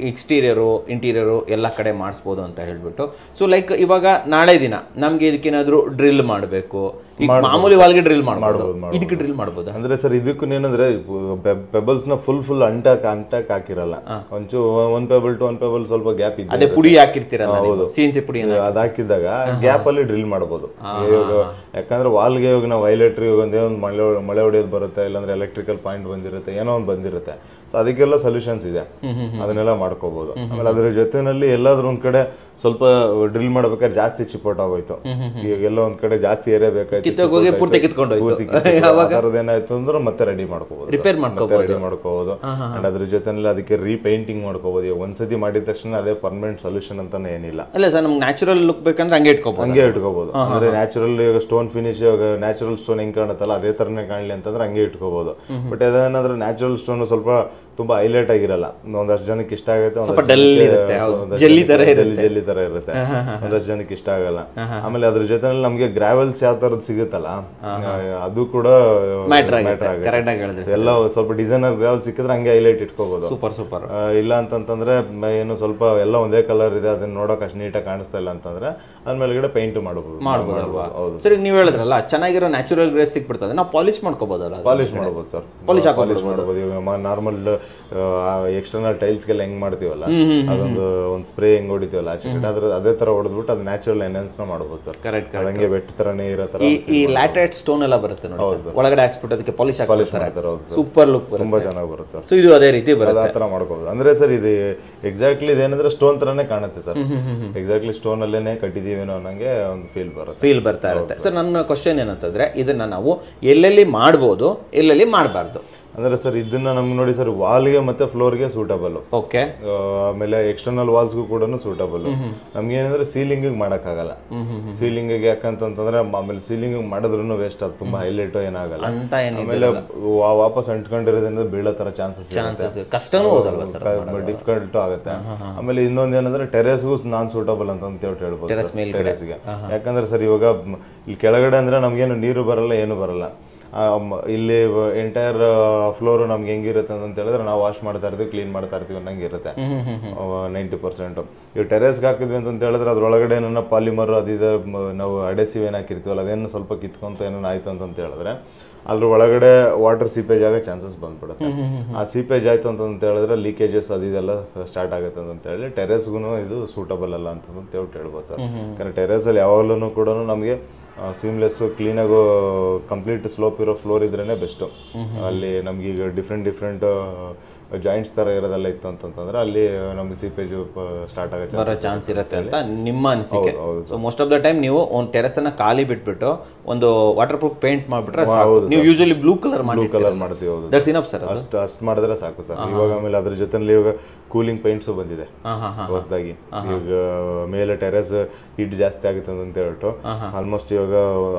ಎಕ್ಸ್ಟೀರಿಯರು ಇಂಟೀರಿಯರು ಎಲ್ಲ ಕಡೆ ಮಾಡಿಸ್ಬೋದು ಅಂತ ಹೇಳ್ಬಿಟ್ಟು. ಸೊ ಲೈಕ್ ಇವಾಗ ನಾಳೆ ದಿನ ನಮ್ಗೆ ಇದಕ್ಕೇನಾದ್ರು ಡ್ರಿಲ್ ಮಾಡಬೇಕು, ಈಗ ಮಾಮೂಲಿ ವಾಲ್ಗೆ ಡ್ರಿಲ್ ಮಾಡ್ಬೋದು, ಇದಕ್ಕೆ ಡ್ರಿಲ್ ಮಾಡ್ಬೋದು ಅಂದ್ರೆ ಸರ್ ಇದಕ್ಕೂ ಏನಂದ್ರೆ ಪೆಬಲ್ಸ್ ನ ಫುಲ್ ಅಂಟಾಕ್ ಹಾಕಿರಲ್ಲ, ಒಂದ್ ಪೆಬಲ್ ಟು ಒಂದ್ ಪೆಬಲ್ ಸ್ವಲ್ಪ ಗ್ಯಾಪ್ ಇದೆ, ಅದೇ ಪುಡಿ ಹಾಕಿರ್ತೀರ, ಹೌದು ಸಿಎನ್ಸಿ ಪುಡಿ ಅದ್ ಹಾಕಿದಾಗ ಗ್ಯಾಪ್ ಅಲ್ಲಿ ಡ್ರಿಲ್ ಮಾಡಬಹುದು. ಯಾಕಂದ್ರೆ ವಾಲ್ಗೆ ಇವಾಗ ನಾವು ವೈಲೆಟ್ರಿ ಒಂದೇ ಒಂದು ಮಳೆ ಹೊಡೆಯೋದು ಬರುತ್ತೆ, ಇಲ್ಲಾಂದ್ರೆ ಎಲೆಕ್ಟ್ರಿಕಲ್ ಪಾಯಿಂಟ್ ಬಂದಿರುತ್ತೆ, ಏನೋ ಒಂದು ಬಂದಿರುತ್ತೆ. ಸೊ ಅದಕ್ಕೆಲ್ಲ ಸೊಲ್ಯೂಷನ್ಸ್ ಇದೆ, ಅದನ್ನೆಲ್ಲ ಮಾಡ್ಕೋಬಹುದು. ಆಮೇಲೆ ಅದ್ರ ಜೊತೆನಲ್ಲಿ ಎಲ್ಲಾದ್ರೂ ಒಂದ್ ಕಡೆ ಸ್ವಲ್ಪ ಡ್ರಿಲ್ ಮಾಡ್ಬೇಕಾದ್ರೆ ಜಾಸ್ತಿ ಚಿಪೋಟ್ ಆಗೋಯ್ತು, ಈಗ ಎಲ್ಲ ಒಂದ್ ಕಡೆ ಜಾಸ್ತಿ ಏರಿಯಾ ಬೇಕಾಯ್ತು, ಏನಾಯ್ತು ಅಂದ್ರೆ ಮತ್ತೆ ರೆಡಿ ಮಾಡ್ಕೋಬಹುದು, ರಿಪೇರ್ ಮಾಡ್ಕೋಬಹುದು. ಅಂಡ್ ಅದ್ರ ಜೊತೆನಲ್ಲಿ ಅದಕ್ಕೆ ರೀಪೇಂಟಿಂಗ್ ಮಾಡ್ಕೋಬಹುದು. ಒಂದ್ಸತಿ ಮಾಡಿದ ತಕ್ಷಣ ಅದೇ ಪರ್ಮನೆಂಟ್ ಸೊಲ್ಯೂಷನ್ ಅಂತಾನೆ ಏನಿಲ್ಲ. ಅಲ್ಲ ಸರ್, ನಮ್ಗೆ ನ್ಯಾಚುರಲ್ ಲುಕ್ ಬೇಕಂದ್ರೆ ಹಂಗೆ ಇಟ್ಕೋಬಹುದು. ಅಂದ್ರೆ natural stone finish, natural stone ಹೆಂಗ್ ಕಾಣುತ್ತಲ್ಲ ಅದೇ ತರನೇ ಕಾಣಲಿ ಅಂತಂದ್ರೆ ಹಂಗೆ ಇಟ್ಕೋಬಹುದು. ಬಟ್ ಅದೇನಾದ್ರೆ ನ್ಯಾಚುರಲ್ ಸ್ಟೋನ್ ಸ್ವಲ್ಪ ತುಂಬಾ ಹೈಲೈಟ್ ಆಗಿರಲ್ಲ, ಒಂದಷ್ಟು ಜನಕ್ಕೆ ಇಷ್ಟ ಆಗುತ್ತೆ, ಜೆಲ್ಲಿ ತರ ಇರುತ್ತೆ, ಒಂದಷ್ಟು ಜನಕ್ಕೆ ಇಷ್ಟ ಆಗಲ್ಲ. ಆಮೇಲೆ ಅದ್ರ ಜೊತೆನಲ್ಲಿ ನಮ್ಗೆ ಗ್ರಾವೆಲ್ಸ್ ಯಾವ ತರದ್ ಸಿಗುತ್ತಲ್ಲ ಅದು ಕೂಡ ಎಲ್ಲ ಸ್ವಲ್ಪ ಡಿಸೈನರ್ ಗ್ರಾವೆಲ್ ಸಿಕ್ಕಿದ್ರೆ ಹಂಗೆ ಹೈಲೈಟ್ ಇಟ್ಕೋಬಹುದು. ಸೂಪರ್. ಇಲ್ಲ ಅಂತಂದ್ರೆ ಏನು ಸ್ವಲ್ಪ ಎಲ್ಲ ಒಂದೇ ಕಲರ್ ಇದೆ, ಅದನ್ನ ನೋಡಕ್ ಅಷ್ಟು ನೀಟಾಗಿ ಕಾಣಿಸ್ತಾ ಇಲ್ಲ ಅಂತಂದ್ರೆ ಅದ್ಮೇಲೆ ಪೇಂಟ್ ಮಾಡಬಹುದು. ಸರಿ, ನೀವು ಹೇಳಿದ್ರಲ್ಲ ಚೆನ್ನಾಗಿರೋ ನ್ಯಾಚುರಲ್ ಗ್ರೇಸ್ ಸಿಕ್ಬಿಡ್ತದೆ, ನಾವು ಪಾಲಿಶ್ ಮಾಡ್ಕೋಬಹುದಲ್ಲ? ಪಾಲಿಶ್ ಮಾಡಬಹುದು ಸರ್, ಪಾಲಿಶ್ ಮಾಡಬಹುದು. ಇವಾಗ ನಾರ್ಮಲ್ ಎಕ್ಸ್ಟರ್ನಲ್ ಟೈಲ್ಸ್ಗೆಲ್ಲ ಹೆಂಗ್ ಮಾಡ್ತೀವಲ್ಲ, ಅದೊಂದು ಒಂದು ಸ್ಪ್ರೇ ಹೆಂಗ್ ಹೊಡಿತೀವಲ್ಲ ಆಚೆ ಕಡೆ, ಅದೇ ತರ ಹೊಡೆದ್ಬಿಟ್ಟು ಅದು ನ್ಯಾಚುರಲ್ ಎನ್ಹಾನ್ಸ್ ಮಾಡಬಹುದು ಸರ್. ಕರೆಕ್ಟ್. ಹಂಗೆ ಬೆಟ್ ತರನೇ ಇರೋ ತರ ಈ ಲ್ಯಾಟರೈಟ್ ಸ್ಟೋನ್ ಎಲ್ಲ ಬರುತ್ತೆ ನೋಡಿ, ಒಳಗಡೆ ಹಾಕ್ಸ್ಬಿಟ್ಟು ಅದಕ್ಕೆ ಪಾಲಿಶ್ ಮಾಡ್ತಾರೆ, ಸೂಪರ್ ಲುಕ್ ತುಂಬಾ ಚೆನ್ನಾಗಿ ಬರುತ್ತೆ ಸರ್. ಸೊ ಇದು ಅದೇ ರೀತಿ ಬರುತ್ತೆ, ಆ ತರ ಮಾಡ್ಕೋಬಹುದು. ಅಂದ್ರೆ ಸರ್ ಇದು ಎಕ್ಸಾಕ್ಟ್ಲಿ ಇದೇನಂದ್ರೆ ಸ್ಟೋನ್ ತರನೇ ಕಾಣುತ್ತೆ ಸರ್, ಎಕ್ಸಾಕ್ಟ್ಲಿ ಸ್ಟೋನ್ ಅಲ್ಲೇನೆ ಕಟ್ಟಿದೀವೇನೋ ಅನ್ನಂಗೆ ಒಂದು ಫೀಲ್ ಬರ್ತಾ ಇರುತ್ತೆ ಸರ್. ನನ್ನ ಕ್ವಶನ್ ಏನಂತಂದ್ರೆ, ಇದನ್ನ ನಾವು ಎಲ್ಲೆಲ್ಲಿ ಮಾಡ್ಬೋದು, ಎಲ್ಲೆಲ್ಲಿ ಮಾಡಬಾರ್ದು ಅಂದ್ರೆ ಸರ್ ಇದನ್ನ ನಮ್ಗೆ ನೋಡಿ ಸರ್, ವಾಲ್ಗೆ ಮತ್ತೆ ಫ್ಲೋರ್ಗೆ ಸೂಟಬಲ್. ಓಕೆ. ಆಮೇಲೆ ಎಕ್ಸ್ಟರ್ನಲ್ ವಾಲ್ಸ್ಗೂ ಕೂಡ ಸೂಟಬಲ್. ನಮ್ಗೆ ಏನಂದ್ರೆ ಸೀಲಿಂಗ್ ಮಾಡಕ್ಕಾಗಲ್ಲ. ಸೀಲಿಂಗ್ ಯಾಕಂತಂದ್ರೆ ಆಮೇಲೆ ಸೀಲಿಂಗ್ ಮಾಡಿದ್ರು ವೇಸ್ಟ್, ಅದು ತುಂಬಾ ಹೈಲೈಟ್ ಏನಾಗಲ್ಲ. ಆಮೇಲೆ ವಾಪಸ್ ಅಂಟ್ಕೊಂಡಿರೋದ್ರಿಂದ ಬೀಳೋ ತರ ಚಾನ್ಸಸ್ ಡಿಫಿಕಲ್ಟ್ ಆಗುತ್ತೆ. ಆಮೇಲೆ ಇನ್ನೊಂದ್ ಏನಂದ್ರೆ ಟೆರೇಸ್ಗೂ ನಾನ್ ಸೂಟಬಲ್ ಅಂತ ಹೇಳ್ಬೋದು, ಟೆರೇಸ್ಗೆ. ಯಾಕಂದ್ರೆ ಸರ್ ಇವಾಗ ಇಲ್ಲಿ ಕೆಳಗಡೆ ಅಂದ್ರೆ ನಮ್ಗೇನು ನೀರು ಬರಲ್ಲ, ಏನು ಬರಲ್ಲ. ಇಲ್ಲಿ ಎಂಟೈರ್ ಫ್ಲೋರ್ ನಮ್ಗೆ ಹೆಂಗಿರುತ್ತೆ ಅಂತ ಹೇಳಿದ್ರೆ ನಾವು ವಾಶ್ ಮಾಡ್ತಾ ಇರ್ತೀವಿ, ಕ್ಲೀನ್ ಮಾಡ್ತಾ ಇರ್ತೀವಿ ಅನ್ನಂಗೆ ಇರುತ್ತೆ 90%. ಇವು ಟೆರೇಸ್ಗೆ ಹಾಕಿದ್ವಿ ಅಂತ ಹೇಳಿದ್ರೆ ಅದ್ರೊಳಗಡೆ ಏನನ್ನ ಪಾಲಿಮರ್ ಅದಿದೆ, ನಾವು ಅಡೆಸಿವ್ ಏನು ಹಾಕಿರ್ತೀವಲ್ಲ ಅದೇನು ಸ್ವಲ್ಪ ಕಿತ್ಕೊಂತ ಏನೋ ಆಯ್ತು ಅಂತ ಹೇಳಿದ್ರೆ ಅದ್ರ ಒಳಗಡೆ ವಾಟರ್ ಸೀಪೇಜ್ ಆಗೋ ಚಾನ್ಸಸ್ ಬಂದ್ಬಿಡುತ್ತೆ. ಆ ಸೀಪೇಜ್ ಆಯ್ತು ಅಂತ ಹೇಳಿದ್ರೆ ಲೀಕೇಜಸ್ ಅದೆಲ್ಲ ಸ್ಟಾರ್ಟ್ ಆಗುತ್ತೆ ಅಂತ ಹೇಳಿ ಟೆರೇಸ್ಗೂ ಇದು ಸೂಟಬಲ್ ಅಲ್ಲ ಅಂತ ಹೇಳ್ಬೋದು ಸರ್. ಯಾಕಂದ್ರೆ ಟೆರೇಸ್ ಅಲ್ಲಿ ಯಾವಾಗಲೂ ಕೂಡ ನಮಗೆ ಸೀಮ್ಲೆಸ್ ಕ್ಲೀನಾಗು ಕಂಪ್ಲೀಟ್ ಸ್ಲೋಪ್ ಇರೋ ಫ್ಲೋರ್ ಇದ್ರೇನೆ ಬೆಸ್ಟ್. ಅಲ್ಲಿ ನಮ್ಗೆ ಈಗ ಡಿಫ್ರೆಂಟ್ ಜಾಯಿಂಟ್ಸ್ ತರ ಇರೋದೆಲ್ಲ ಇತ್ತು ಅಂತಂದ್ರೆ ಅಲ್ಲಿ ನಮ್ಗೆ ಸೀಪೇಜ್ ಸ್ಟಾರ್ಟ್ ಆಗೋ ಚಾನ್ಸ್ ಇರುತ್ತೆ ಅಂತ ನಿಮ್ಮ ಅನಿಸಿಕೆ. So most of the time ನೀವು ಒಂದು ಟೆರೆಸ್ ಅನ್ನ ಖಾಲಿ ಬಿಟ್ಬಿಟ್ಟು ಒಂದು ವಾಟರ್ ಪ್ರೂಫ್ ಪೇಂಟ್ ಮಾಡ್ಬಿಟ್ರೆ ನೀವು ಯೂಶಲಿ ಬ್ಲೂ ಕಲರ್ ಮಾಡ್ತೀವಿ. ದಟ್ಸ್ ಇನಫ್ ಸರ್, ಅಷ್ಟು ಮಾಡಿದ್ರೆ ಸಾಕು ಸರ್. ಇವಾಗ ಆಮೇಲೆ ಅದ್ರ ಜೊತೆಲಿ ಇವಾಗ ಕೂಲಿಂಗ್ ಪೇಂಟ್ಸ್ ಬಂದಿದೆ ಹೊಸದಾಗಿ. ಈಗ ಮೇಲೆ ಟೆರೆಸ್ ಹೀಟ್ ಜಾಸ್ತಿ ಆಗುತ್ತೆ ಅಂತ ಹೇಳ್ಬಿಟ್ಟು ಆಲ್ಮೋಸ್ಟ್ ಇವಾಗ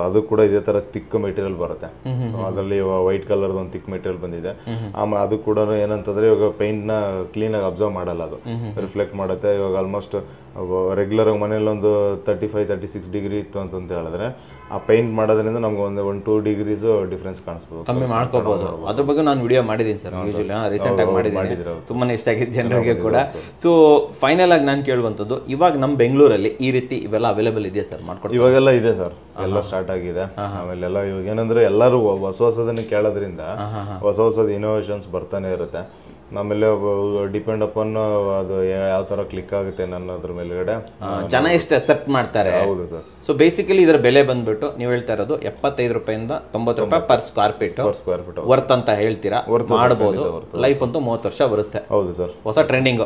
ಅದು ಕೂಡ ಇದೇ ತರ ತಿಕ್ ಮೆಟೀರಿಯಲ್ ಬರುತ್ತೆ. ಅದರಲ್ಲಿ ವೈಟ್ ಕಲರ್ ಒಂದು ತಿಕ್ ಮೆಟೀರಿಯಲ್ ಬಂದಿದೆ. ಆಮೇಲೆ ಅದು ಕೂಡ ಏನಂತಂದ್ರೆ ಇವಾಗ ಪೇಂಟ್ ನ ಕ್ಲೀನ್ ಆಗಿ ಅಬ್ಸರ್ವ್ ಮಾಡಲ್ಲ, ಅದು ರಿಫ್ಲೆಕ್ಟ್ ಮಾಡುತ್ತೆ. ಇವಾಗ ಆಲ್ಮೋಸ್ಟ್ ರೆಗ್ಯುಲರ್ ಆಗಿ ಮನೇಲಿ ಒಂದು 35-36 ಡಿಗ್ರಿ ಇತ್ತು ಅಂತ ಹೇಳಿದ್ರೆ ಆ ಪೇಂಟ್ ಮಾಡೋದ್ರಿಂದ ನಮ್ಗೆ ಒಂದು 1-2 ಡಿಗ್ರೀಸ್ ಡಿಫ್ರೆನ್ಸ್ ಕಾಣಿಸ್ಬೋದು, ಕಮ್ಮಿ ಮಾಡ್ಕೋಬಹುದು. ಅದ್ರ ಬಗ್ಗೆ ನಾನು ವಿಡಿಯೋ ಮಾಡಿದ್ದೀನಿ ಸರ್, ಯೂಶಲಿ ರೀಸೆಂಟ್ ಆಗಿ ಮಾಡಿದ್ದೀನಿ, ತುಂಬಾನೇ ಇಷ್ಟ ಆಗಿದ್ದು ಜನರಿಗೆ ಕೂಡ. ಸೊ ಫೈನಲ್ ಆಗಿ ನಾನು ಕೇಳುವಂಥದ್ದು, ಇವಾಗ ನಮ್ಮ ಬೆಂಗಳೂರಲ್ಲಿ ಈ ರೀತಿ ಇವೆಲ್ಲ ಅವೈಲೇಬಲ್ ಇದೆಯಾ ಸರ್? ಮಾಡ್ಕೊಡ್ತೀವಿ. ಇವಾಗೆಲ್ಲ ಇದೆ ಸರ್, ಎಲ್ಲ ಸ್ಟಾರ್ಟ್ ಆಗಿದೆ. ಆಮೇಲೆ ಎಲ್ಲ ಇವಾಗ ಏನಂದ್ರೆ ಎಲ್ಲರೂ ಹೊಸದನ್ನ ಕೇಳೋದ್ರಿಂದ ಹೊಸದು ಇನೋವೇಷನ್ಸ್ ಬರ್ತಾನೆ ಇರುತ್ತೆ. ಆಮೇಲೆ ಡಿಪೆಂಡ್ ಅಪಾನ್ ಅದು ಯಾವ ತರ ಕ್ಲಿಕ್ ಆಗುತ್ತೆ ಅನ್ನೋದ್ರ ಮೇಲ್ಗಡೆ ಜನ ಎಷ್ಟು ಅಕ್ಸೆಪ್ಟ್ ಮಾಡ್ತಾರೆ. ಹೌದು ಸರ್. ಸೊ ಬೇಸಿಕಲಿ ಇದರ ಬೆಲೆ ಬಂದ್ಬಿಟ್ಟು ನೀವು ಹೇಳ್ತಾ ಇರೋದು 75 ರೂಪಾಯಿಂದ 90 ರೂಪಾಯಿ per square feet square feet worth ಅಂತ ಹೇಳ್ತೀರಾ, ಮಾಡ್ಬೋದು. ಲೈಫ್ ಅಂತೂ 30 ವರ್ಷ ಬರುತ್ತೆ. ಹೌದು ಸರ್, ಹೊಸ ಟ್ರೆಂಡಿಂಗ್.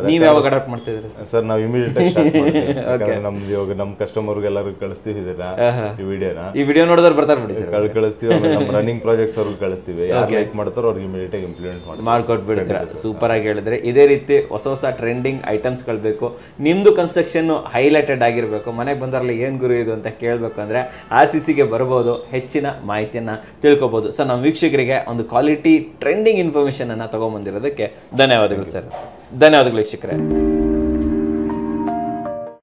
ನೀವ್ ಯಾವಾಗ ಅಡಾಪ್ಟ್ ಮಾಡ್ತಿದ್ರಿ ಸರ್? ನಾವು ಇಮಿಡಿಯೇಟ್ ನಮ್ದು ಇವಾಗ ನಮ್ಮ ಕಸ್ಟಮರ್ಗೆ ಎಲ್ಲರಿಗೂ ಕಳಿಸ್ತೀವಿ ಇದನ್ನ, ಈ ವಿಡಿಯೋನ. ಈ ವಿಡಿಯೋ ನೋಡಿದ್ರೆ ಬರ್ತಾರೆ ಬಿಡಿ ಸರ್, ಕಳಿಸ್ತೀವಿ. ನಮ್ಮ ರನ್ನಿಂಗ್ ಪ್ರಾಜೆಕ್ಟ್ಸ್ ಅವ್ರಿಗೆ ಕಳಿಸ್ತೀವಿ. ಯಾರು ಲೈಕ್ ಮಾಡ್ತಾರೋ ಅವ್ರಿಗೆ ಇಮಿಡಿಯೇಟ್ ಆಗಿ ಇಂಪ್ಲಿಮೆಂಟ್ ಮಾಡ್ಕೊಟ್ಬಿಡ್ತೀರಾ. ಸೂಪರ್ ಆಗಿ ಹೇಳಿದ್ರೆ. ಇದೇ ರೀತಿ ಹೊಸ ಹೊಸ ಟ್ರೆಂಡಿಂಗ್ ಐಟಮ್ಸ್ಗಳು ಬೇಕು, ನಿಮ್ದು ಕನ್ಸ್ಟ್ರಕ್ಷನ್ ಹೈಲೈಟೆಡ್ ಆಗಿರ್ಬೇಕು, ಮನೆಗೆ ಬಂದಾರಲ್ಲ ಏನ್ ಗುರು ಇದು ಅಂತ ಕೇಳಬೇಕು ಅಂದ್ರೆ RCCಗೆ ಬರ್ಬೋದು, ಹೆಚ್ಚಿನ ಮಾಹಿತಿಯನ್ನ ತಿಳ್ಕೊಬಹುದು. ಸರ್, ನಮ್ಮ ವೀಕ್ಷಕರಿಗೆ ಒಂದು ಕ್ವಾಲಿಟಿ ಟ್ರೆಂಡಿಂಗ್ ಇನ್ಫಾರ್ಮೇಶನ್ ಅನ್ನ ತಗೊಂಡ್ಬಂದಿರೋದಕ್ಕೆ ಧನ್ಯವಾದಗಳು ಸರ್. ಧನ್ಯವಾದಗಳು ವೀಕ್ಷಕರೇ.